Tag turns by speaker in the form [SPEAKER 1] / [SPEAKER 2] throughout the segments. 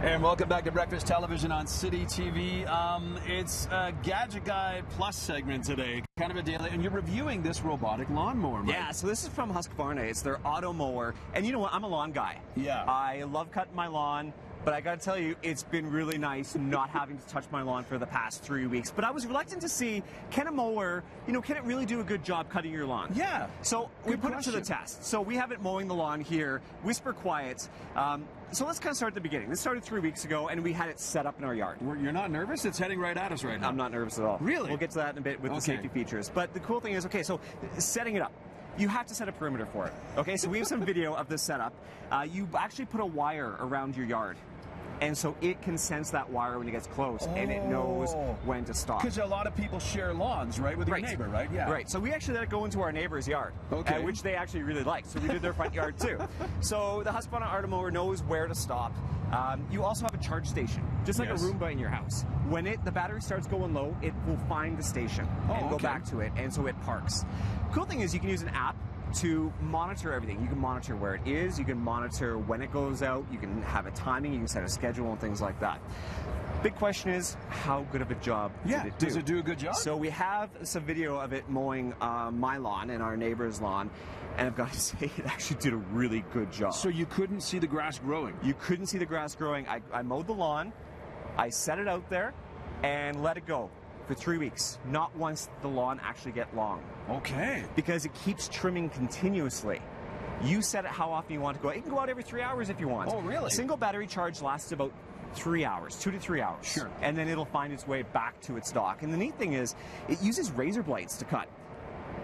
[SPEAKER 1] And welcome back to Breakfast Television on City TV. It's a Gadget Guy Plus segment today, kind of a daily, and you're reviewing this robotic lawnmower, Mike.
[SPEAKER 2] Yeah, so this is from Husqvarna. It's their Automower, and you know what? I'm a lawn guy.
[SPEAKER 1] Yeah.
[SPEAKER 2] I love cutting my lawn, but I gotta tell you, it's been really nice not having to touch my lawn for the past 3 weeks. But I was reluctant to see, can a mower, can it really do a good job cutting your lawn?
[SPEAKER 1] Yeah.
[SPEAKER 2] So we put it to the test. So we have it mowing the lawn here, whisper quiet. So let's kind of start at the beginning. This started 3 weeks ago, and we had it set up in our yard.
[SPEAKER 1] You're not nervous? It's heading right at us right now.
[SPEAKER 2] I'm not nervous at all.
[SPEAKER 1] Really?
[SPEAKER 2] We'll get to that in a bit with the safety features. But the cool thing is, okay, so setting it up. You have to set a perimeter for it. Okay, so we have some video of this setup. You actually put a wire around your yard. And so it can sense that wire when it gets close, and it knows when to stop.
[SPEAKER 1] Because a lot of people share lawns, right, with their neighbor, right? Yeah.
[SPEAKER 2] Right. So we actually let it go into our neighbor's yard, which they actually really like. So we did their front yard too. So the Husqvarna Automower knows where to stop. You also have a charge station, just like a Roomba in your house. When the battery starts going low, it will find the station and go back to it, and so it parks. Cool thing is you can use an app to monitor everything. You can monitor where it is, you can monitor when it goes out, you can have a timing, you can set a schedule and things like that. Big question is, how good of a job did it do?
[SPEAKER 1] Does it do a good job?
[SPEAKER 2] So we have some video of it mowing my lawn and our neighbor's lawn, and I've got to say, it actually did a really good job.
[SPEAKER 1] So you couldn't see the grass growing?
[SPEAKER 2] You couldn't see the grass growing. I mowed the lawn, I set it out there, and let it go for 3 weeks. Not once did the lawn actually get long.
[SPEAKER 1] Okay.
[SPEAKER 2] Because it keeps trimming continuously. You set it how often you want to go. It can go out every 3 hours if you want.
[SPEAKER 1] Oh, really?
[SPEAKER 2] A single battery charge lasts about 3 hours, 2 to 3 hours.
[SPEAKER 1] Sure.
[SPEAKER 2] And then it'll find its way back to its dock. And the neat thing is, it uses razor blades to cut.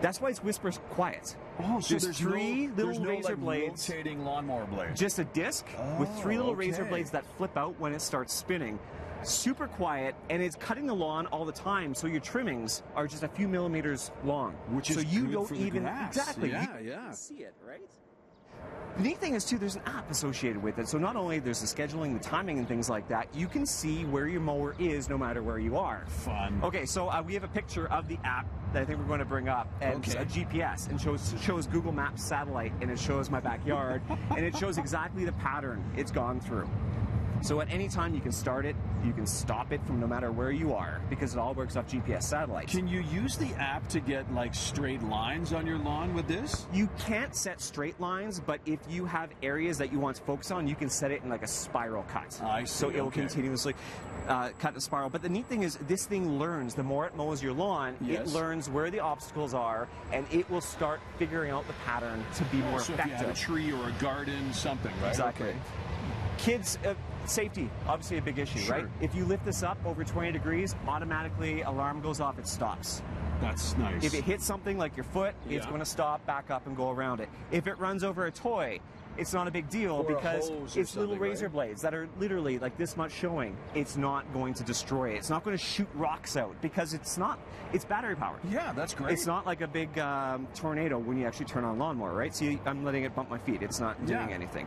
[SPEAKER 2] That's why it's whisper quiet.
[SPEAKER 1] Oh, so
[SPEAKER 2] there's three little razor blades.
[SPEAKER 1] Rotating lawnmower blades.
[SPEAKER 2] Just a disc with 3 little razor blades that flip out when it starts spinning. Super quiet, and it's cutting the lawn all the time, so your trimmings are just a few millimeters long.
[SPEAKER 1] Which is
[SPEAKER 2] so you
[SPEAKER 1] good
[SPEAKER 2] don't
[SPEAKER 1] for
[SPEAKER 2] even
[SPEAKER 1] the grass.
[SPEAKER 2] exactly
[SPEAKER 1] Yeah,
[SPEAKER 2] you
[SPEAKER 1] yeah.
[SPEAKER 2] can see it, right? The neat thing is too, there's an app associated with it. So not only there's the scheduling, the timing, and things like that, you can see where your mower is no matter where you are.
[SPEAKER 1] Fun.
[SPEAKER 2] Okay, so we have a picture of the app that I think we're going to bring up, and a GPS, and shows Google Maps satellite, and it shows my backyard, and it shows exactly the pattern it's gone through. So at any time you can start it, you can stop it from no matter where you are, because it all works off GPS satellites.
[SPEAKER 1] Can you use the app to get like straight lines on your lawn with this?
[SPEAKER 2] You can't set straight lines, but if you have areas that you want to focus on, you can set it in like a spiral cut.
[SPEAKER 1] I see.
[SPEAKER 2] So it will continuously cut the spiral. But the neat thing is this thing learns, the more it mows your lawn, it learns where the obstacles are, and it will start figuring out the pattern to be more effective.
[SPEAKER 1] If you have a tree or a garden, something, right?
[SPEAKER 2] Exactly.
[SPEAKER 1] Okay.
[SPEAKER 2] Kids, safety, obviously a big issue, right? If you lift this up over 20 degrees, automatically alarm goes off, it stops.
[SPEAKER 1] That's nice.
[SPEAKER 2] If it hits something like your foot, it's going to stop, back up, and go around it. If it runs over a toy, it's not a big deal because it's little razor blades that are literally like this much showing. It's not going to destroy it. It's not going to shoot rocks out because it's battery powered.
[SPEAKER 1] Yeah, that's great.
[SPEAKER 2] It's not like a big tornado when you actually turn on a lawnmower, right? See, I'm letting it bump my feet. It's not doing anything.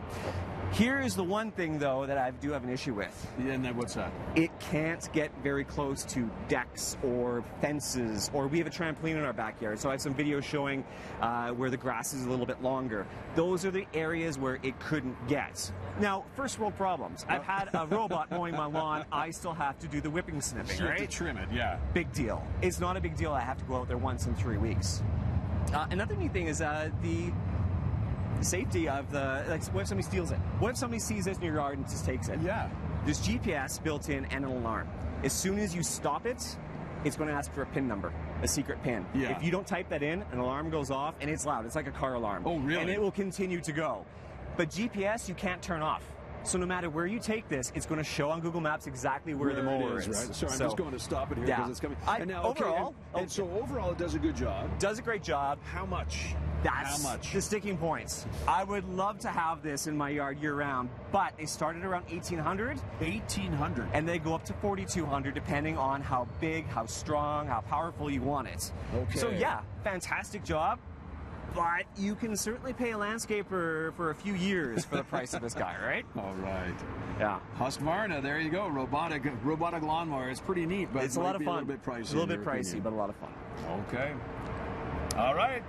[SPEAKER 2] Here is the one thing, though, that I do have an issue with.
[SPEAKER 1] Yeah, and then what's that?
[SPEAKER 2] It can't get very close to decks or fences, or we have a trampoline in our backyard, so I have some videos showing where the grass is a little bit longer. Those are the areas where it couldn't get. Now, first world problems. I've had a robot mowing my lawn. I still have to do the whipping snipping, right?
[SPEAKER 1] You have to trim it, yeah.
[SPEAKER 2] Big deal. It's not a big deal. I have to go out there once in 3 weeks. Another neat thing is the safety of what if somebody steals it? What if somebody sees this in your yard and just takes it?
[SPEAKER 1] Yeah.
[SPEAKER 2] There's GPS built in and an alarm. As soon as you stop it, it's going to ask for a PIN number, a secret PIN.
[SPEAKER 1] Yeah.
[SPEAKER 2] If you don't type that in, an alarm goes off, and it's loud. It's like a car alarm.
[SPEAKER 1] Oh, really?
[SPEAKER 2] And it will continue to go. But GPS, you can't turn off. So no matter where you take this, it's going to show on Google Maps exactly where the mower is.
[SPEAKER 1] Right? So I'm just going to stop it here because it's coming. So overall, it does a good job.
[SPEAKER 2] Does a great job.
[SPEAKER 1] How much?
[SPEAKER 2] That's the sticking points. I would love to have this in my yard year-round, but they started around $1,800.
[SPEAKER 1] $1,800.
[SPEAKER 2] And they go up to $4,200 depending on how big, how strong, how powerful you want it.
[SPEAKER 1] Okay.
[SPEAKER 2] So yeah, fantastic job. But you can certainly pay a landscaper for a few years for the price of this guy, right?
[SPEAKER 1] All right.
[SPEAKER 2] Yeah.
[SPEAKER 1] Husqvarna, there you go. Robotic lawnmower. It's pretty neat, but
[SPEAKER 2] it's a lot of fun.
[SPEAKER 1] A little bit pricey.
[SPEAKER 2] A little bit pricey, but a lot of fun.
[SPEAKER 1] Okay. All right.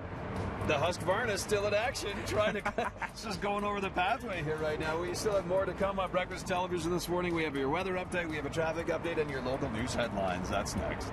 [SPEAKER 1] The Husqvarna is still in action, trying to just going over the pathway here right now. We still have more to come on Breakfast Television this morning. We have your weather update, we have a traffic update, and your local news headlines. That's next.